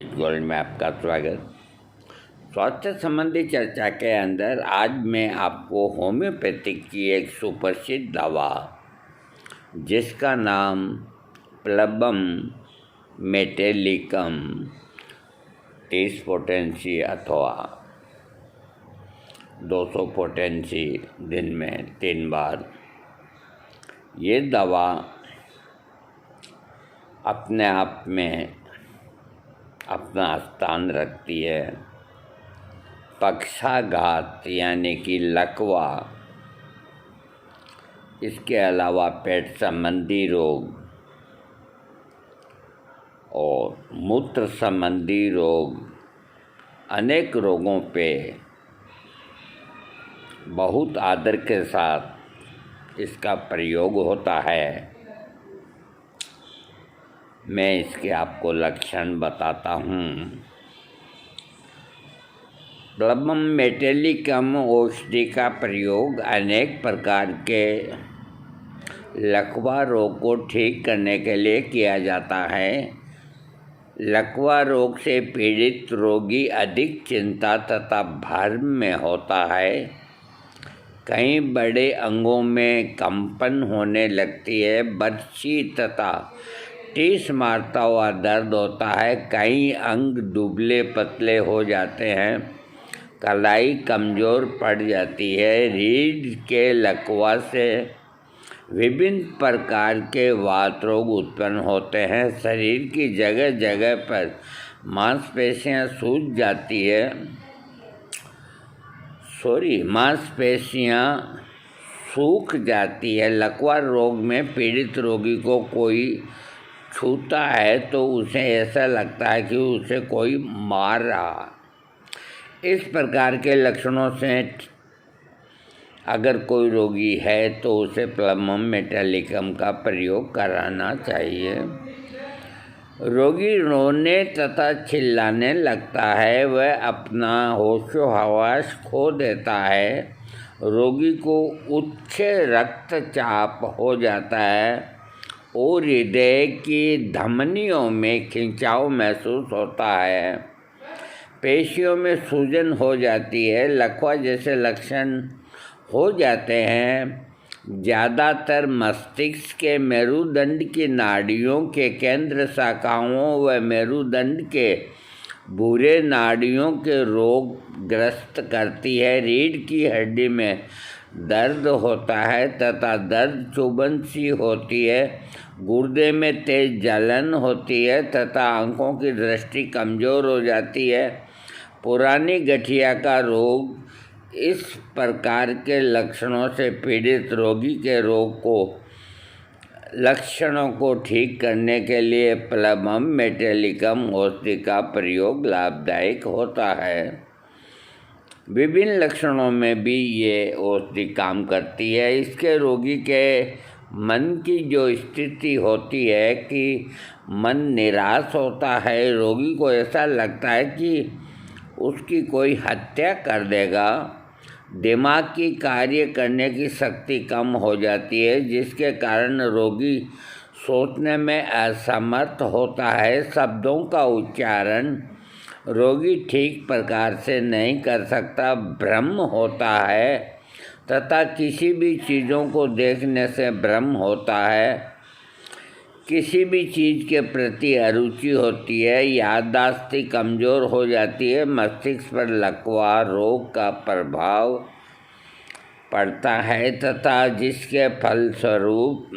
Gold में आपका स्वागत। स्वास्थ्य संबंधी चर्चा के अंदर आज मैं आपको होम्योपैथिक की एक सुप्रसिद्ध दवा जिसका नाम प्लबम मेटेलिकम 30 पोटेंसी अथवा 200 पोटेंसी दिन में 3 बार, ये दवा अपने आप में अपना स्थान रखती है। पक्षाघात यानी कि लकवा, इसके अलावा पेट संबंधी रोग और मूत्र संबंधी रोग, अनेक रोगों पे बहुत आदर के साथ इसका प्रयोग होता है। मैं इसके आपको लक्षण बताता हूँ। प्लबम मेटेलिकम औषधि का प्रयोग अनेक प्रकार के लकवा रोग को ठीक करने के लिए किया जाता है। लकवा रोग से पीड़ित रोगी अधिक चिंता तथा भ्रम में होता है। कई बड़े अंगों में कंपन होने लगती है, बर्छी तथा टीस मारता हुआ दर्द होता है। कई अंग दुबले पतले हो जाते हैं, कलाई कमज़ोर पड़ जाती है। रीढ़ के लकवा से विभिन्न प्रकार के वात रोग उत्पन्न होते हैं। शरीर की जगह जगह पर मांसपेशियां सूज जाती है। मांसपेशियां सूख जाती है। लकवा रोग में पीड़ित रोगी को कोई छूता है तो उसे ऐसा लगता है कि उसे कोई मार रहा। इस प्रकार के लक्षणों से अगर कोई रोगी है तो उसे प्लबम मेटेलिकम का प्रयोग कराना चाहिए। रोगी रोने तथा चिल्लाने लगता है, वह अपना होशो-हवास खो देता है। रोगी को उच्च रक्तचाप हो जाता है और हृदय की धमनियों में खिंचाव महसूस होता है। पेशियों में सूजन हो जाती है। लकवा जैसे लक्षण हो जाते हैं। ज़्यादातर मस्तिष्क के मेरुदंड की नाड़ियों के केंद्र शाखाओं व मेरुदंड के भूरे नाड़ियों के रोग ग्रस्त करती है। रीढ़ की हड्डी में दर्द होता है तथा दर्द चुभन सी होती है। गुर्दे में तेज जलन होती है तथा आँखों की दृष्टि कमज़ोर हो जाती है। पुरानी गठिया का रोग। इस प्रकार के लक्षणों से पीड़ित रोगी के लक्षणों को ठीक करने के लिए प्लबम मेटेलिकम औषधि का प्रयोग लाभदायक होता है। विभिन्न लक्षणों में भी ये औषधि काम करती है। इसके रोगी के मन की जो स्थिति होती है कि मन निराश होता है, रोगी को ऐसा लगता है कि उसकी कोई हत्या कर देगा। दिमाग की कार्य करने की शक्ति कम हो जाती है, जिसके कारण रोगी सोचने में असमर्थ होता है। शब्दों का उच्चारण रोगी ठीक प्रकार से नहीं कर सकता। भ्रम होता है तथा किसी भी चीज़ों को देखने से भ्रम होता है। किसी भी चीज़ के प्रति अरुचि होती है। याददाश्त कमज़ोर हो जाती है। मस्तिष्क पर लकवा रोग का प्रभाव पड़ता है तथा जिसके फलस्वरूप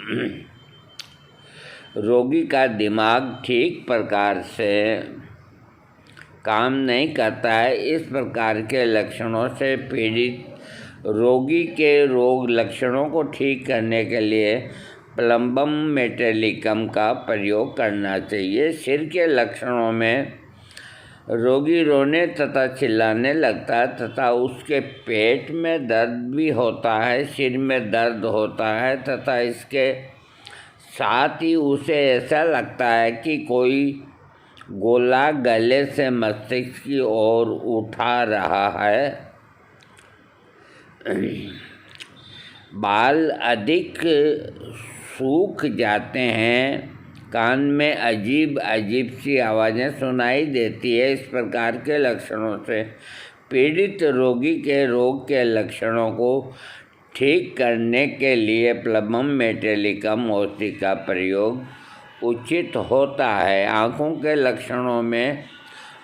रोगी का दिमाग ठीक प्रकार से काम नहीं करता है। इस प्रकार के लक्षणों से पीड़ित रोगी के रोग लक्षणों को ठीक करने के लिए प्लबम मेटेलिकम का प्रयोग करना चाहिए। सिर के लक्षणों में रोगी रोने तथा चिल्लाने लगता है तथा उसके पेट में दर्द भी होता है, सिर में दर्द होता है तथा इसके साथ ही उसे ऐसा लगता है कि कोई गोला गले से मस्तिष्क की ओर उठा रहा है। बाल अधिक सूख जाते हैं कान में अजीब अजीब सी आवाज़ें सुनाई देती है। इस प्रकार के लक्षणों से पीड़ित रोगी के रोग के लक्षणों को ठीक करने के लिए प्लबम मेटालिकम औषधि का प्रयोग उचित होता है। आँखों के लक्षणों में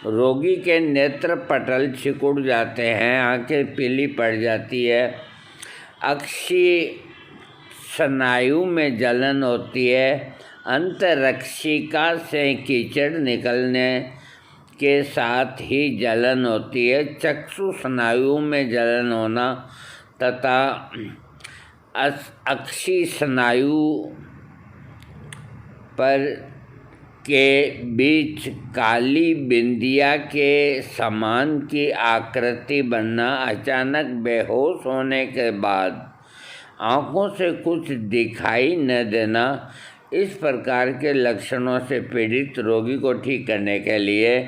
रोगी के नेत्र पटल सिकुड़ जाते हैं, आंखें पीली पड़ जाती है, अक्षीय स्नायु में जलन होती है, अंतरक्षिका से कीचड़ निकलने के साथ ही जलन होती है, चक्षु स्नायु में जलन होना तथा अक्षीय स्नायु पर के बीच काली बिंदिया के समान की आकृति बनना, अचानक बेहोश होने के बाद आँखों से कुछ दिखाई न देना, इस प्रकार के लक्षणों से पीड़ित रोगी को ठीक करने के लिए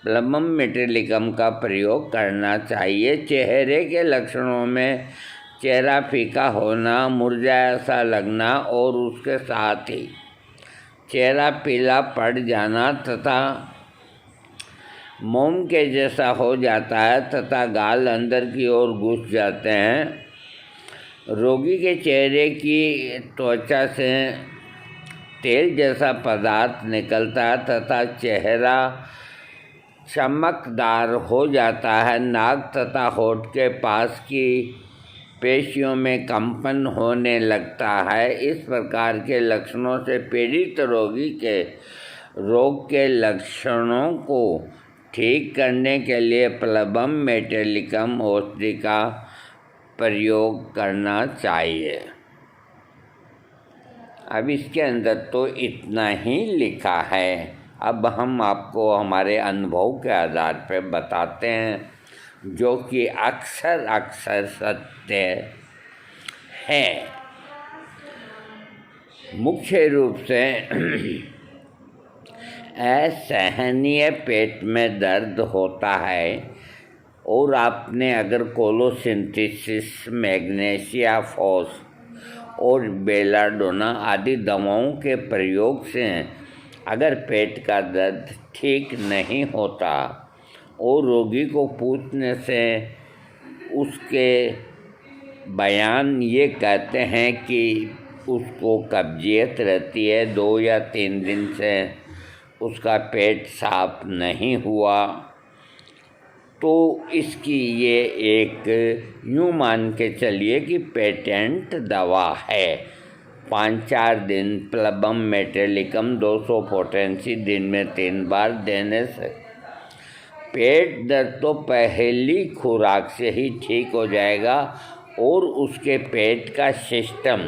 प्लबम मेटालिकम का प्रयोग करना चाहिए। चेहरे के लक्षणों में चेहरा फीका होना, मुरझाया सा लगना और उसके साथ ही चेहरा पीला पड़ जाना तथा मोम के जैसा हो जाता है तथा गाल अंदर की ओर घुस जाते हैं। रोगी के चेहरे की त्वचा से तेल जैसा पदार्थ निकलता है तथा चेहरा चमकदार हो जाता है। नाक तथा होठ के पास की पेशियों में कंपन होने लगता है। इस प्रकार के लक्षणों से पीड़ित रोगी के रोग के लक्षणों को ठीक करने के लिए प्लबम मेटालिकम औषधि का प्रयोग करना चाहिए। अब इसके अंदर तो इतना ही लिखा है। अब हम आपको हमारे अनुभव के आधार पर बताते हैं, जो कि अक्सर अक्सर सत्य है। मुख्य रूप से असहनीय पेट में दर्द होता है और आपने अगर कोलोसिंथेसिस, मैग्नीशिया फॉस और बेलाडोना आदि दवाओं के प्रयोग से अगर पेट का दर्द ठीक नहीं होता और रोगी को पूछने से उसके बयान ये कहते हैं कि उसको कब्जियत रहती है, 2 या 3 दिन से उसका पेट साफ नहीं हुआ, तो इसकी ये एक यूँ मान के चलिए कि पेटेंट दवा है। 5-4 दिन प्लबम मेटालिकम 200 पोटेंसी दिन में 3 बार देने से पेट दर्द तो पहली खुराक से ही ठीक हो जाएगा और उसके पेट का सिस्टम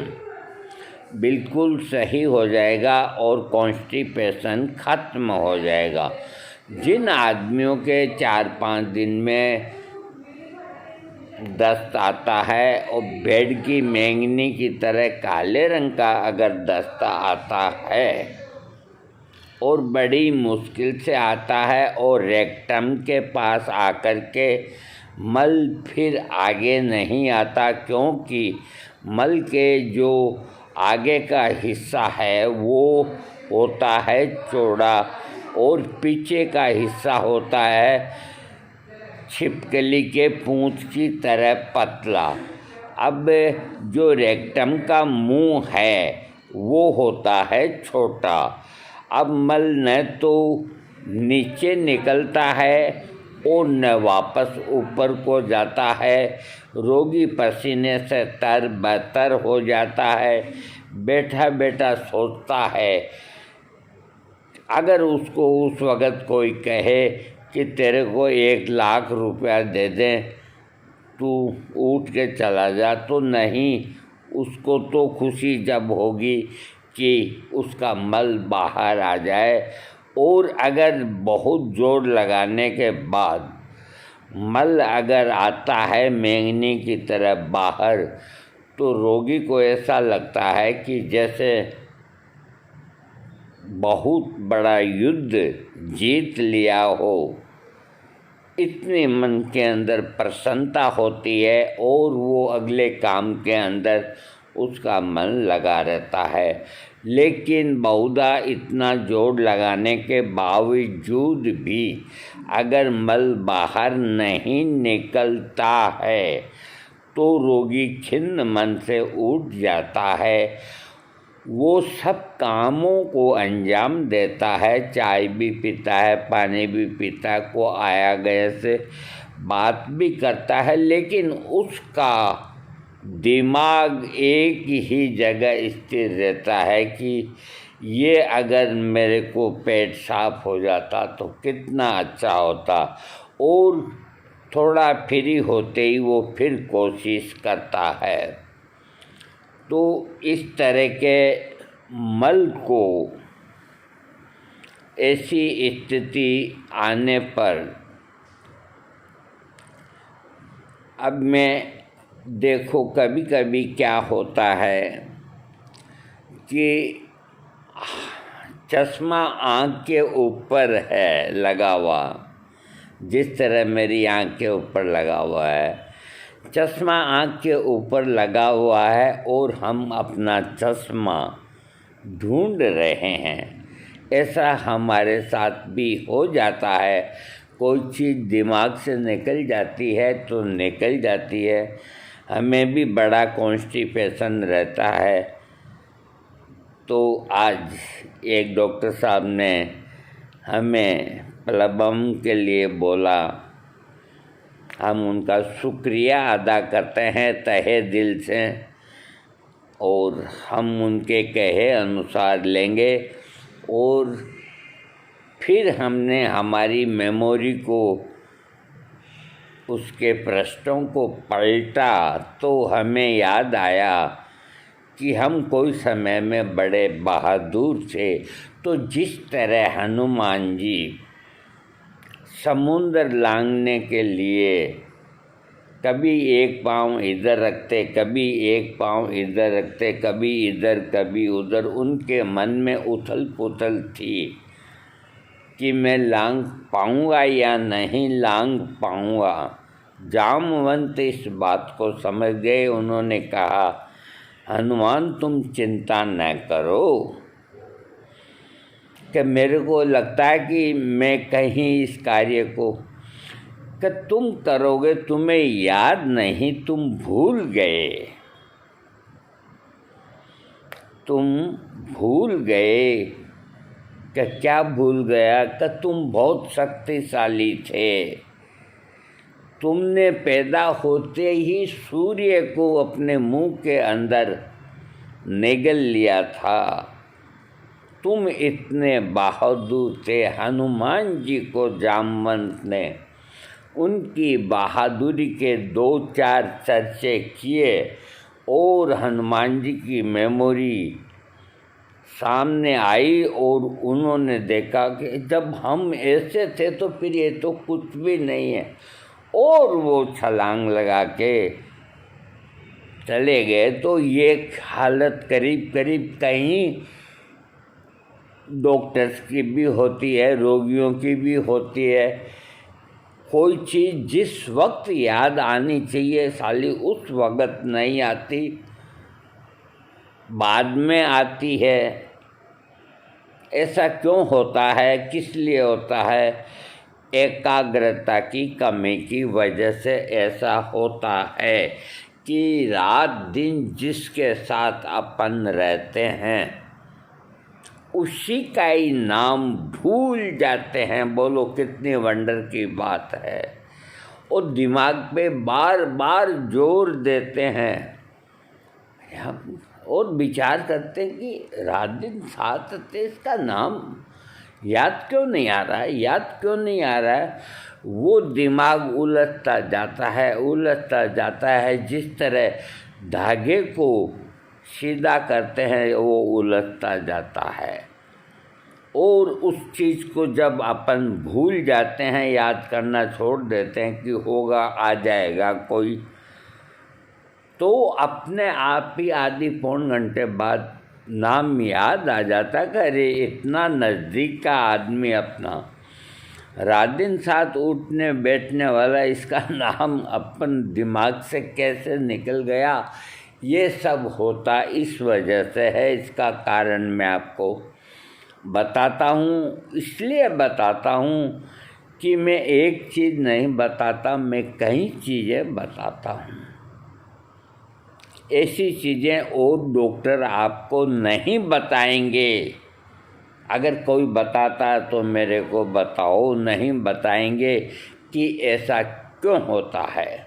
बिल्कुल सही हो जाएगा और कॉन्स्टिपेशन ख़त्म हो जाएगा। जिन आदमियों के 4-5 दिन में दस्त आता है और बेड की बैंगनी की तरह काले रंग का अगर दस्त आता है और बड़ी मुश्किल से आता है और रेक्टम के पास आकर के मल फिर आगे नहीं आता, क्योंकि मल के जो आगे का हिस्सा है वो होता है चौड़ा और पीछे का हिस्सा होता है छिपकली के पूंछ की तरह पतला। अब जो रेक्टम का मुंह है वो होता है छोटा। अब मल न तो नीचे निकलता है और न वापस ऊपर को जाता है। रोगी पसीने से तर-बतर हो जाता है। बैठा बैठा सोचता है, अगर उसको उस वक़्त कोई कहे कि तेरे को 1 लाख रुपया दे दें, तू उठ के चला जा, तो नहीं, उसको तो खुशी जब होगी कि उसका मल बाहर आ जाए। और अगर बहुत जोर लगाने के बाद मल अगर आता है बैंगनी की तरह बाहर, तो रोगी को ऐसा लगता है कि जैसे बहुत बड़ा युद्ध जीत लिया हो। इतनी मन के अंदर प्रसन्नता होती है और वो अगले काम के अंदर उसका मन लगा रहता है। लेकिन बहुधा इतना जोर लगाने के बावजूद भी अगर मल बाहर नहीं निकलता है तो रोगी खिन्न मन से उठ जाता है। वो सब कामों को अंजाम देता है, चाय भी पीता है, पानी भी पीता है, को आया गया से बात भी करता है, लेकिन उसका दिमाग एक ही जगह स्थिर रहता है कि ये अगर मेरे को पेट साफ हो जाता तो कितना अच्छा होता, और थोड़ा फ्री होते ही वो फिर कोशिश करता है। तो इस तरह के मल को ऐसी स्थिति आने पर अब मैं देखो कभी कभी क्या होता है कि चश्मा आँख के ऊपर है लगा हुआ, जिस तरह मेरी आँख के ऊपर लगा हुआ है, चश्मा आँख के ऊपर लगा हुआ है और हम अपना चश्मा ढूंढ रहे हैं। ऐसा हमारे साथ भी हो जाता है। कोई चीज़ दिमाग से निकल जाती है तो निकल जाती है। हमें भी बड़ा कॉन्स्टिपेशन रहता है। तो आज एक डॉक्टर साहब ने हमें प्लबम के लिए बोला, हम उनका शुक्रिया अदा करते हैं तहे दिल से, और हम उनके कहे अनुसार लेंगे। और फिर हमने हमारी मेमोरी को, उसके पृष्ठों को पलटा तो हमें याद आया कि हम कोई समय में बड़े बहादुर थे। तो जिस तरह हनुमान जी समुद्र लांघने के लिए कभी एक पाँव इधर रखते, कभी एक पाँव इधर रखते, कभी इधर कभी उधर, उनके मन में उथल पुथल थी कि मैं लांघ पाऊँगा या नहीं लांघ पाऊँगा। जामवंत इस बात को समझ गए। उन्होंने कहा, हनुमान तुम चिंता न करो, कि मेरे को लगता है कि मैं कहीं इस कार्य को कि तुम करोगे, तुम्हें याद नहीं, तुम भूल गए, तुम भूल गए। कि क्या भूल गया? कि तुम बहुत शक्तिशाली थे। तुमने पैदा होते ही सूर्य को अपने मुंह के अंदर निगल लिया था। तुम इतने बहादुर थे। हनुमान जी को जामवंत ने उनकी बहादुरी के 2-4 चर्चे किए और हनुमान जी की मेमोरी सामने आई और उन्होंने देखा कि जब हम ऐसे थे तो फिर ये तो कुछ भी नहीं है, और वो छलांग लगा के चले गए। तो ये हालत करीब करीब कहीं डॉक्टर्स की भी होती है, रोगियों की भी होती है। कोई चीज़ जिस वक्त याद आनी चाहिए साली उस वक्त नहीं आती, बाद में आती है। ऐसा क्यों होता है, किस लिए होता है? एकाग्रता की कमी की वजह से ऐसा होता है कि रात दिन जिसके साथ अपन रहते हैं उसी का ही नाम भूल जाते हैं। बोलो कितनी वंडर की बात है। और दिमाग पे बार बार जोर देते हैं हम, और विचार करते हैं कि रात दिन साथ थे, इसका नाम याद क्यों नहीं आ रहा है, याद क्यों नहीं आ रहा है। वो दिमाग उलझता जाता है, उलझता जाता है। जिस तरह धागे को सीधा करते हैं वो उलझता जाता है। और उस चीज़ को जब अपन भूल जाते हैं, याद करना छोड़ देते हैं कि होगा, आ जाएगा कोई, तो अपने आप ही आधी पौन घंटे बाद नाम याद आ जाता कि अरे इतना नज़दीक का आदमी अपना रात दिन साथ उठने बैठने वाला, इसका नाम अपन दिमाग से कैसे निकल गया, ये सब होता इस वजह से है। इसका कारण मैं आपको बताता हूँ, इसलिए बताता हूँ कि मैं एक चीज़ नहीं बताता, मैं कई चीज़ें बताता हूँ। ऐसी चीज़ें और डॉक्टर आपको नहीं बताएंगे। अगर कोई बताता है तो मेरे को बताओ, नहीं बताएंगे कि ऐसा क्यों होता है।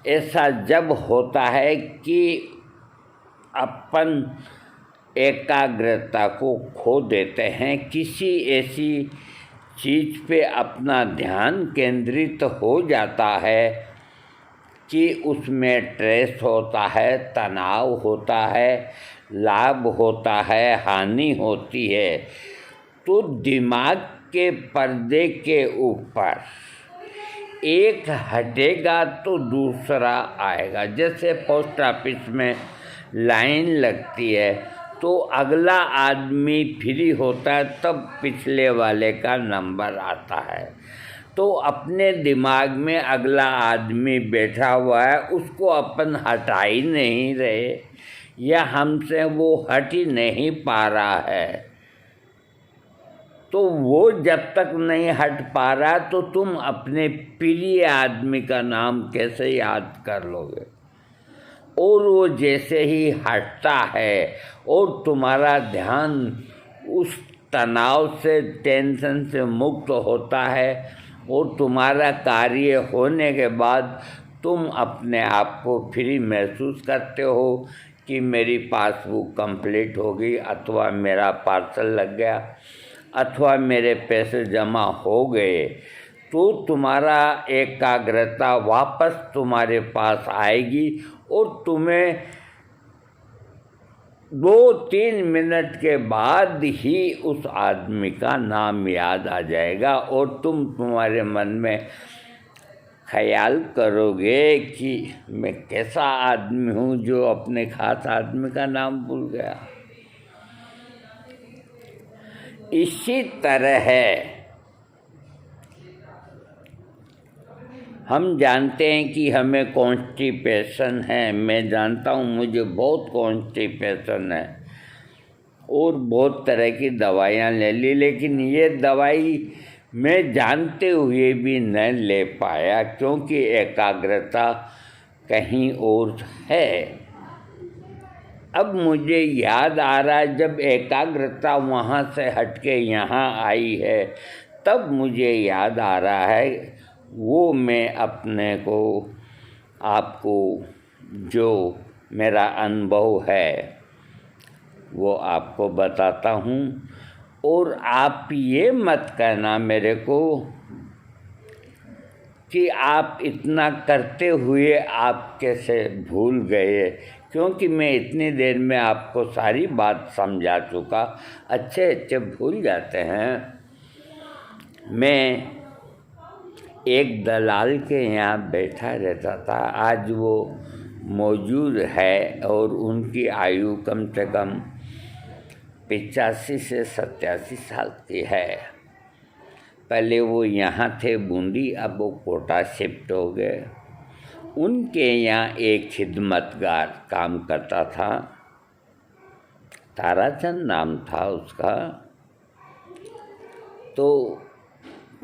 ऐसा जब होता है कि अपन एकाग्रता को खो देते हैं, किसी ऐसी चीज़ पे अपना ध्यान केंद्रित हो जाता है कि उसमें स्ट्रेस होता है, तनाव होता है, लाभ होता है, हानि होती है, तो दिमाग के पर्दे के ऊपर एक हटेगा तो दूसरा आएगा। जैसे पोस्ट ऑफिस में लाइन लगती है तो अगला आदमी फ्री होता है, तब पिछले वाले का नंबर आता है। तो अपने दिमाग में अगला आदमी बैठा हुआ है, उसको अपन हटा ही नहीं रहे, या हमसे वो हट ही नहीं पा रहा है। तो वो जब तक नहीं हट पा रहा तो तुम अपने प्रिय आदमी का नाम कैसे याद कर लोगे। और वो जैसे ही हटता है और तुम्हारा ध्यान उस तनाव से, टेंशन से मुक्त होता है, और तुम्हारा कार्य होने के बाद तुम अपने आप को फ्री महसूस करते हो कि मेरी पासबुक कंप्लीट हो गई, अथवा मेरा पार्सल लग गया, अथवा मेरे पैसे जमा हो गए, तो तुम्हारा एकाग्रता वापस तुम्हारे पास आएगी और तुम्हें 2-3 मिनट के बाद ही उस आदमी का नाम याद आ जाएगा, और तुम्हारे मन में ख्याल करोगे कि मैं कैसा आदमी हूँ जो अपने खास आदमी का नाम भूल गया। इसी तरह है, हम जानते हैं कि हमें कॉन्स्टिपेशन है। मैं जानता हूँ मुझे बहुत कॉन्स्टिपेशन है और बहुत तरह की दवाइयाँ ले ली, लेकिन ये दवाई मैं जानते हुए भी न ले पाया क्योंकि एकाग्रता कहीं और है। अब मुझे याद आ रहा है, जब एकाग्रता वहाँ से हटके यहाँ आई है, तब मुझे याद आ रहा है। वो मैं अपने को, आपको जो मेरा अनुभव है वो आपको बताता हूँ। और आप ये मत कहना मेरे को कि आप इतना करते हुए आप कैसे भूल गए, क्योंकि मैं इतनी देर में आपको सारी बात समझा चुका। अच्छे भूल जाते हैं। मैं एक दलाल के यहाँ बैठा रहता था, आज वो मौजूद है और उनकी आयु कम से कम 85 से 87 साल की है। पहले वो यहाँ थे बूंदी, अब वो कोटा शिफ्ट हो गए। उनके यहाँ एक खिदमतगार काम करता था, ताराचंद नाम था उसका। तो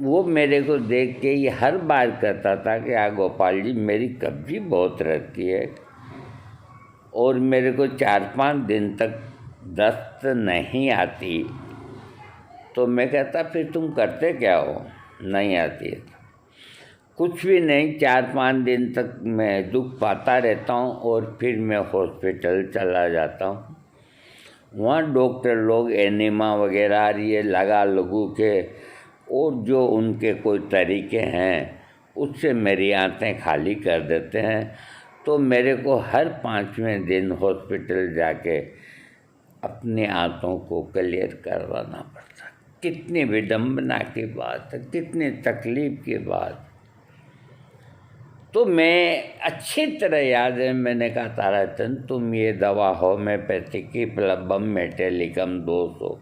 वो मेरे को देख के ये हर बार कहता था कि गोपाल जी मेरी कब्जी बहुत रहती है और मेरे को 4-5 दिन तक दस्त नहीं आती। तो मैं कहता फिर तुम करते क्या हो, नहीं आती है? कुछ भी नहीं, 4-5 दिन तक मैं दुख पाता रहता हूँ और फिर मैं हॉस्पिटल चला जाता हूँ। वहाँ डॉक्टर लोग एनीमा वगैरह ये लगा लगू के और जो उनके कोई तरीके हैं उससे मेरी आंतें खाली कर देते हैं। तो मेरे को हर 5वें दिन हॉस्पिटल जाके अपने आंतों को क्लियर करवाना पड़ता। कितनी विडंबना की बात है, कितनी तकलीफ़ की बात। तो मैं अच्छी तरह याद है, मैंने कहा ताराचंद तुम ये दवा होम्योपैथिक की प्लबम मेटेलिकम 200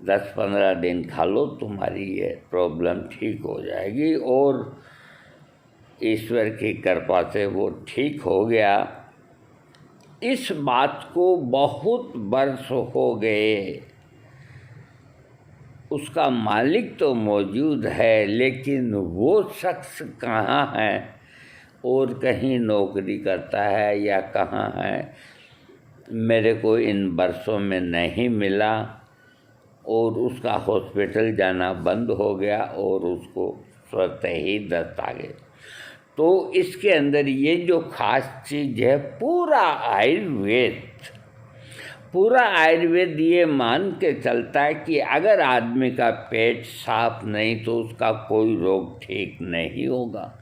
10-15 दिन खा लो, तुम्हारी ये प्रॉब्लम ठीक हो जाएगी। और ईश्वर की कृपा से वो ठीक हो गया। इस बात को बहुत वर्ष हो गए, उसका मालिक तो मौजूद है लेकिन वो शख्स कहाँ है और कहीं नौकरी करता है या कहाँ है, मेरे को इन वर्षों में नहीं मिला और उसका हॉस्पिटल जाना बंद हो गया और उसको स्वतः ही दस्त आ गए। तो इसके अंदर ये जो खास चीज़ है, पूरा आयुर्वेद ये मान के चलता है कि अगर आदमी का पेट साफ नहीं तो उसका कोई रोग ठीक नहीं होगा,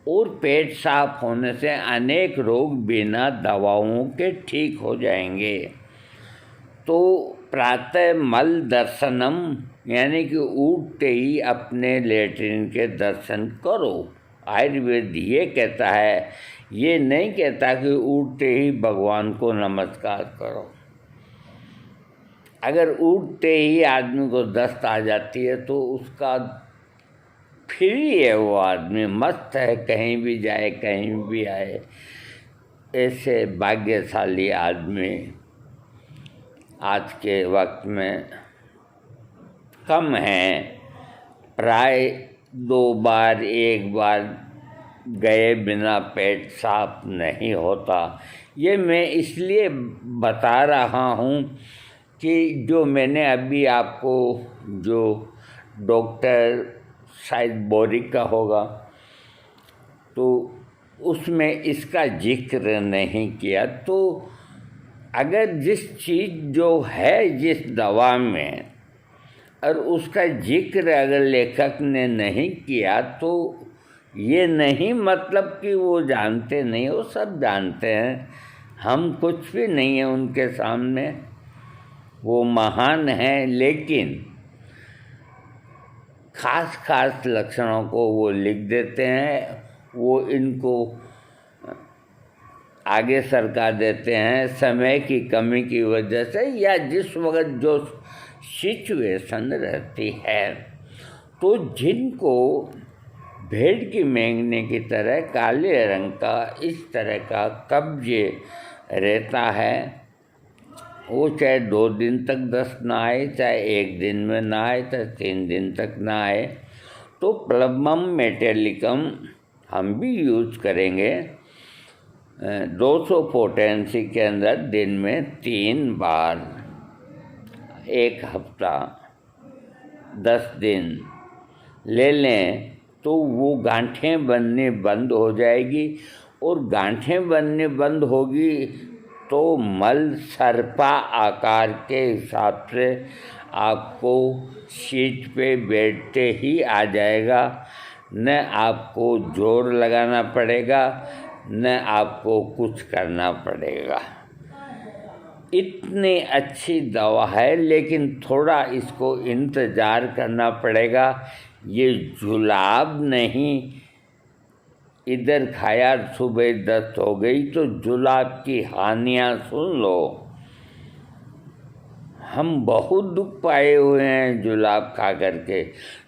और पेट साफ होने से अनेक रोग बिना दवाओं के ठीक हो जाएंगे। तो प्रातः मल दर्शनम, यानी कि उठते ही अपने लेटरिन के दर्शन करो। आयुर्वेद ये कहता है, ये नहीं कहता कि उठते ही भगवान को नमस्कार करो। अगर उठते ही आदमी को दस्त आ जाती है तो उसका फ्री है, वो आदमी मस्त है, कहीं भी जाए कहीं भी आए। ऐसे भाग्यशाली आदमी आज के वक्त में कम हैं। प्राय 2 बार 1 बार गए बिना पेट साफ नहीं होता। ये मैं इसलिए बता रहा हूँ कि जो मैंने अभी आपको, जो डॉक्टर शायद बोरिक का होगा, तो उसमें इसका जिक्र नहीं किया। तो अगर जिस चीज़ जो है जिस दवा में, और उसका जिक्र अगर लेखक ने नहीं किया तो ये नहीं मतलब कि वो जानते नहीं, वो सब जानते हैं। हम कुछ भी नहीं है उनके सामने, वो महान हैं, लेकिन खास लक्षणों को वो लिख देते हैं, वो इनको आगे सरका देते हैं समय की कमी की वजह से, या जिस वक्त जो सिचुएशन रहती है। तो जिनको भेड़ की मेंगने की तरह काले रंग का इस तरह का कब्जे रहता है, वो चाहे 2 दिन तक दस्त ना आए, चाहे 1 दिन में ना आए, चाहे 3 दिन तक ना आए, तो प्लबम मेटेलिकम हम भी यूज करेंगे 200 पोटेंसी के अंदर दिन में 3 बार, 1 हफ्ता 10 दिन ले लें तो वो गांठें बनने बंद हो जाएगी। और गांठें बनने बंद होगी तो मल सर्पा आकार के हिसाब से आपको सीट पे बैठते ही आ जाएगा। न आपको जोर लगाना पड़ेगा, न आपको कुछ करना पड़ेगा। इतनी अच्छी दवा है, लेकिन थोड़ा इसको इंतज़ार करना पड़ेगा। ये जुलाब नहीं, इधर खाया सुबह दस्त हो गई तो जुलाब की हानियाँ सुन लो। हम बहुत दुख पाए हुए हैं जुलाब खा करके।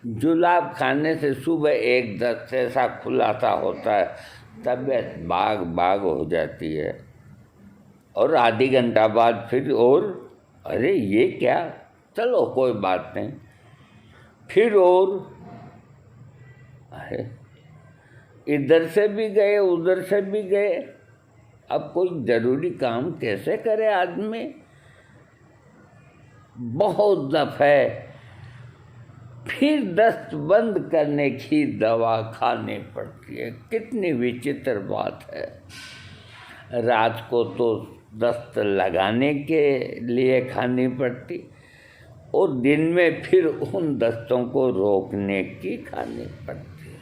जुलाब खाने से सुबह एक दस्त ऐसा खुलासा होता है, तबीयत बाग हो जाती है, और आधी घंटा बाद फिर, और अरे ये क्या, चलो कोई बात नहीं, फिर और अरे इधर से भी गए उधर से भी गए। अब कोई ज़रूरी काम कैसे करे आदमी। बहुत दफ़े फिर दस्त बंद करने की दवा खानी पड़ती है। कितनी विचित्र बात है। रात को तो दस्त लगाने के लिए खानी पड़ती, और दिन में फिर उन दस्तों को रोकने की खानी पड़ती है।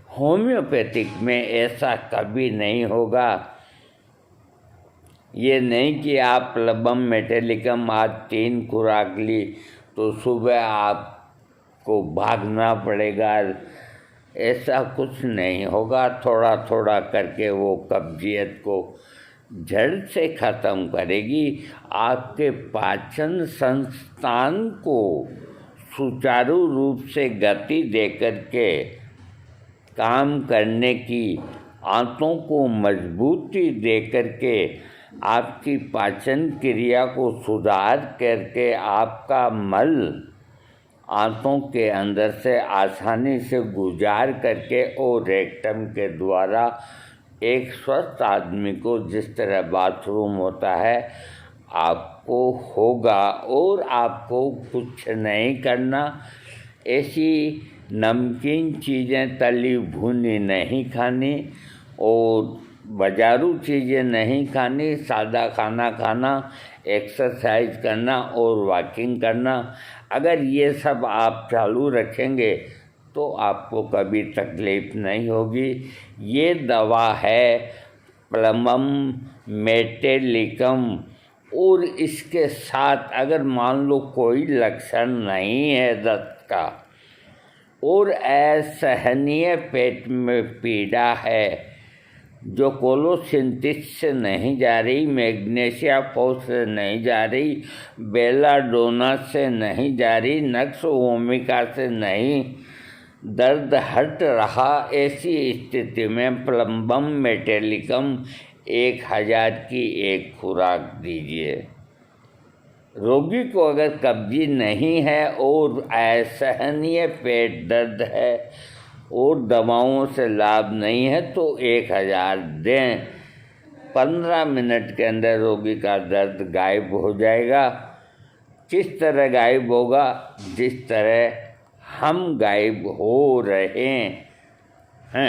होम्योपैथिक में ऐसा कभी नहीं होगा। ये नहीं कि आप प्लबम मेटेलिकम आज 3 खुराक ली तो सुबह आपको भागना पड़ेगा, ऐसा कुछ नहीं होगा। थोड़ा थोड़ा करके वो कब्जियत को जड़ से ख़त्म करेगी। आपके पाचन संस्थान को सुचारू रूप से गति देकर के काम करने की आंतों को मजबूती दे करके आपकी पाचन क्रिया को सुधार करके आपका मल आंतों के अंदर से आसानी से गुजार करके और रेक्टम के द्वारा एक स्वस्थ आदमी को जिस तरह बाथरूम होता है आपको होगा। और आपको कुछ नहीं करना, ऐसी नमकीन चीज़ें तली भुनी नहीं खानी और बाजारू चीज़ें नहीं खानी, सादा खाना खाना, एक्सरसाइज करना और वॉकिंग करना। अगर ये सब आप चालू रखेंगे तो आपको कभी तकलीफ़ नहीं होगी। ये दवा है प्लमम मेटेलिकम। और इसके साथ अगर मान लो कोई लक्षण नहीं है दस्त का और असहनीय पेट में पीड़ा है जो कोलोसिंथिस से नहीं जा रही, मैग्नीशिया फोस से नहीं जा रही, बेलाडोना से नहीं जा रही, नक्स वोमिका से नहीं, दर्द हट रहा, ऐसी स्थिति में प्लम्बम मेटेलिकम 1000 की एक खुराक दीजिए। रोगी को अगर कब्जी नहीं है और असहनीय पेट दर्द है और दवाओं से लाभ नहीं है तो 1000 दें। 15 मिनट के अंदर रोगी का दर्द गायब हो जाएगा। किस तरह गायब होगा? जिस तरह हम गायब हो रहे हैं।